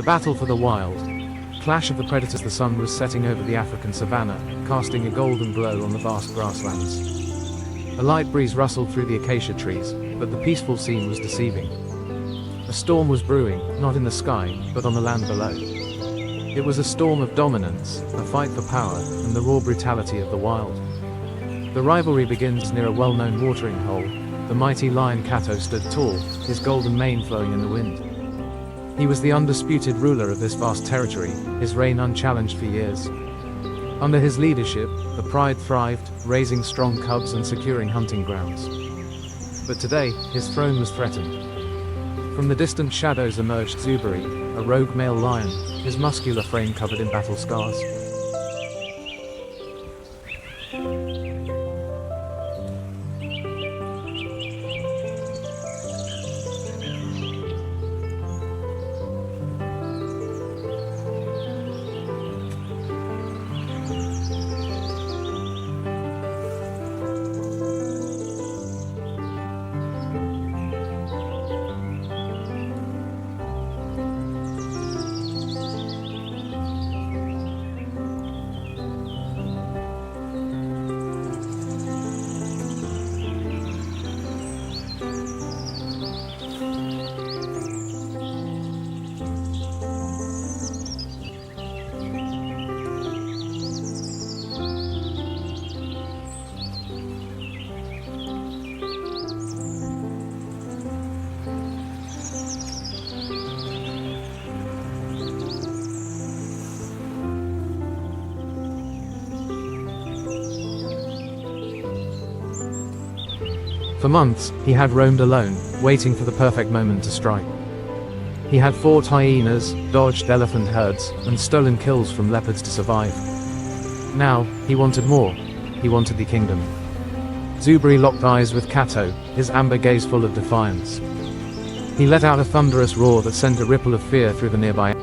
battle for the wild. Clash of the predators. The sun was setting over the African savanna, casting a golden glow on the vast grasslands. A light breeze rustled through the acacia trees, but the peaceful scene was deceiving. A storm was brewing, not in the sky, but on the land below. It was a storm of dominance, a fight for power, and the raw brutality of the wild. The rivalry begins near a well-known watering hole. The mighty lion Kato stood tall, his golden mane flowing in the wind. He was the undisputed ruler of this vast territory, his reign unchallenged for years. Under his leadership, the pride thrived, raising strong cubs and securing hunting grounds. But today, his throne was threatened. From the distant shadows emerged Zuberi, a rogue male lion, his muscular frame covered in battle scars. For months, he had roamed alone, waiting for the perfect moment to strike. He had fought hyenas, dodged elephant herds, and stolen kills from leopards to survive. Now, he wanted more. He wanted the kingdom. Zuberi locked eyes with Kato, his amber gaze full of defiance. He let out a thunderous roar that sent a ripple of fear through the nearby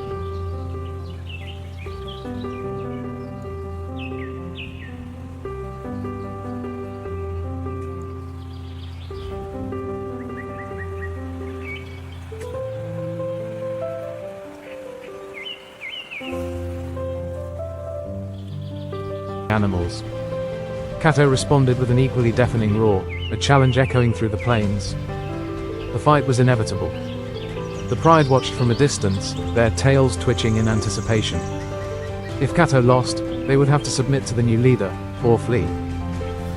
animals. Kato responded with an equally deafening roar, a challenge echoing through the plains. The fight was inevitable. The pride watched from a distance, their tails twitching in anticipation. If Kato lost, they would have to submit to the new leader, or flee.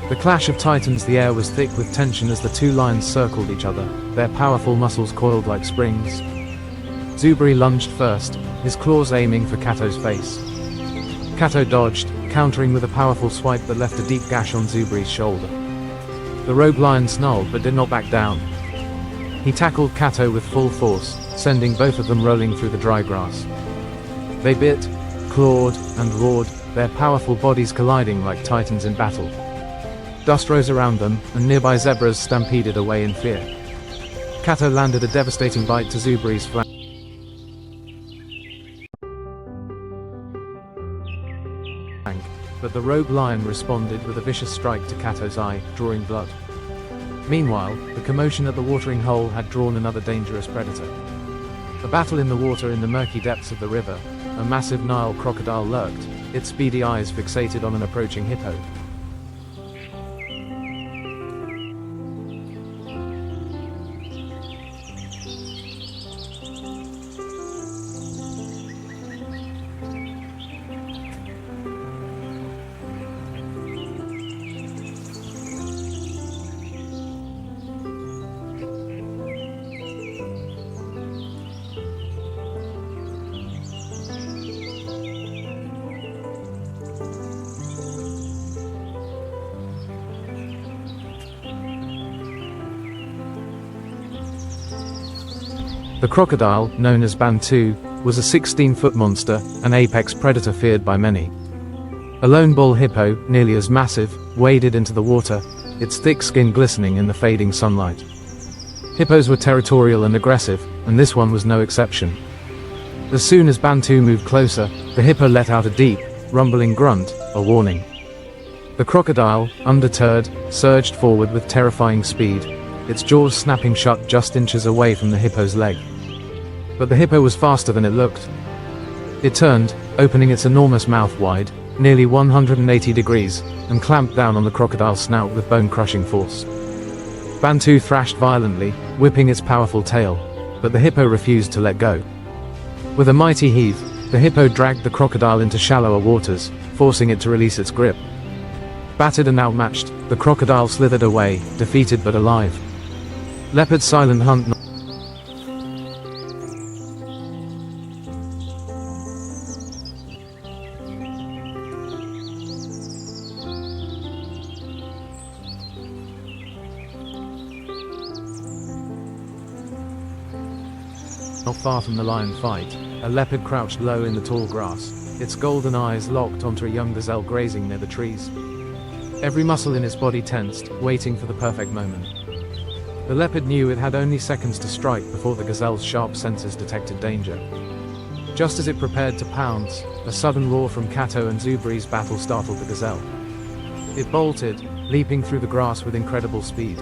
The clash of titans. The air was thick with tension as the two lions circled each other, their powerful muscles coiled like springs. Zuberi lunged first, his claws aiming for Kato's face. Kato dodged, countering with a powerful swipe that left a deep gash on Zuberi's shoulder. The rogue lion snarled but did not back down. He tackled Kato with full force, sending both of them rolling through the dry grass. They bit, clawed, and roared, their powerful bodies colliding like titans in battle. Dust rose around them, and nearby zebras stampeded away in fear. Kato landed a devastating bite to Zuberi's flank. But the rogue lion responded with a vicious strike to Kato's eye, drawing blood. Meanwhile, the commotion at the watering hole had drawn another dangerous predator. A battle in the water. In the murky depths of the river, a massive Nile crocodile lurked, its speedy eyes fixated on an approaching hippo. The crocodile, known as Bantu, was a 16-foot monster, an apex predator feared by many. A lone bull hippo, nearly as massive, waded into the water, its thick skin glistening in the fading sunlight. Hippos were territorial and aggressive, and this one was no exception. As soon as Bantu moved closer, the hippo let out a deep, rumbling grunt, a warning. The crocodile, undeterred, surged forward with terrifying speed, its jaws snapping shut just inches away from the hippo's leg. But the hippo was faster than it looked. It turned, opening its enormous mouth wide, nearly 180 degrees, and clamped down on the crocodile's snout with bone-crushing force. Bantu thrashed violently, whipping its powerful tail, but the hippo refused to let go. With a mighty heave, the hippo dragged the crocodile into shallower waters, forcing it to release its grip. Battered and outmatched, the crocodile slithered away, defeated but alive. Leopard's silent hunt Not far from the lion fight, a leopard crouched low in the tall grass, its golden eyes locked onto a young gazelle grazing near the trees. Every muscle in its body tensed, waiting for the perfect moment. The leopard knew it had only seconds to strike before the gazelle's sharp senses detected danger. Just as it prepared to pounce, a sudden roar from Kato and Zubri's battle startled the gazelle. It bolted, leaping through the grass with incredible speed.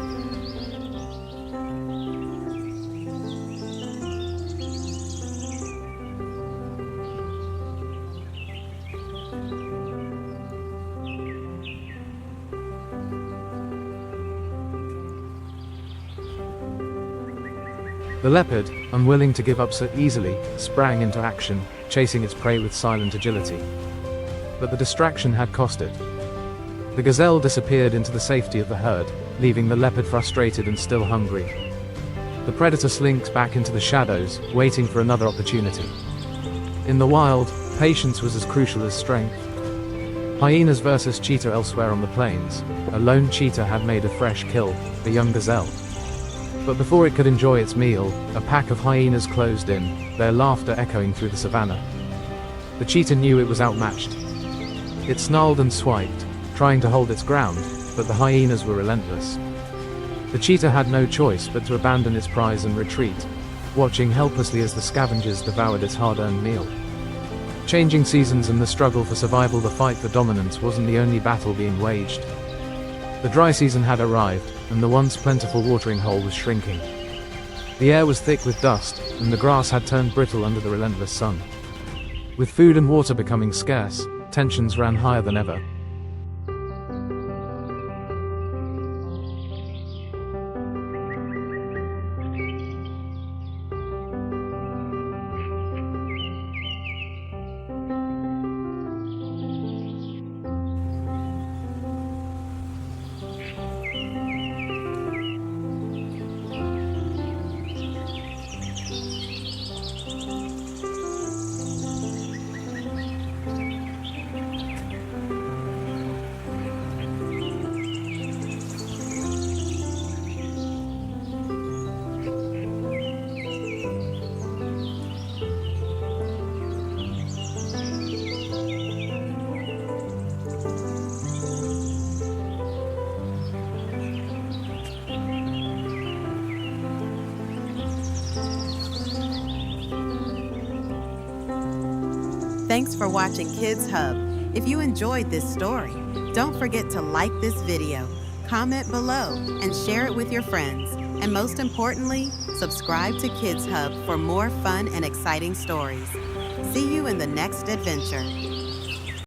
The leopard, unwilling to give up so easily, sprang into action, chasing its prey with silent agility. But the distraction had cost it. The gazelle disappeared into the safety of the herd, leaving the leopard frustrated and still hungry. The predator slinks back into the shadows, waiting for another opportunity. In the wild, patience was as crucial as strength. Hyenas versus cheetah elsewhere on the plains, a lone cheetah had made a fresh kill, a young gazelle. But before it could enjoy its meal, a pack of hyenas closed in, their laughter echoing through the savannah. The cheetah knew it was outmatched. It snarled and swiped, trying to hold its ground, but the hyenas were relentless. The cheetah had no choice but to abandon its prize and retreat, watching helplessly as the scavengers devoured its hard-earned meal. Changing seasons and the struggle for survival, the fight for dominance wasn't the only battle being waged. The dry season had arrived, and the once plentiful watering hole was shrinking. The air was thick with dust, and the grass had turned brittle under the relentless sun. With food and water becoming scarce, tensions ran higher than ever. Thanks for watching Kids Hub. If you enjoyed this story, don't forget to like this video, comment below, and share it with your friends. And most importantly, subscribe to Kids Hub for more fun and exciting stories. See you in the next adventure.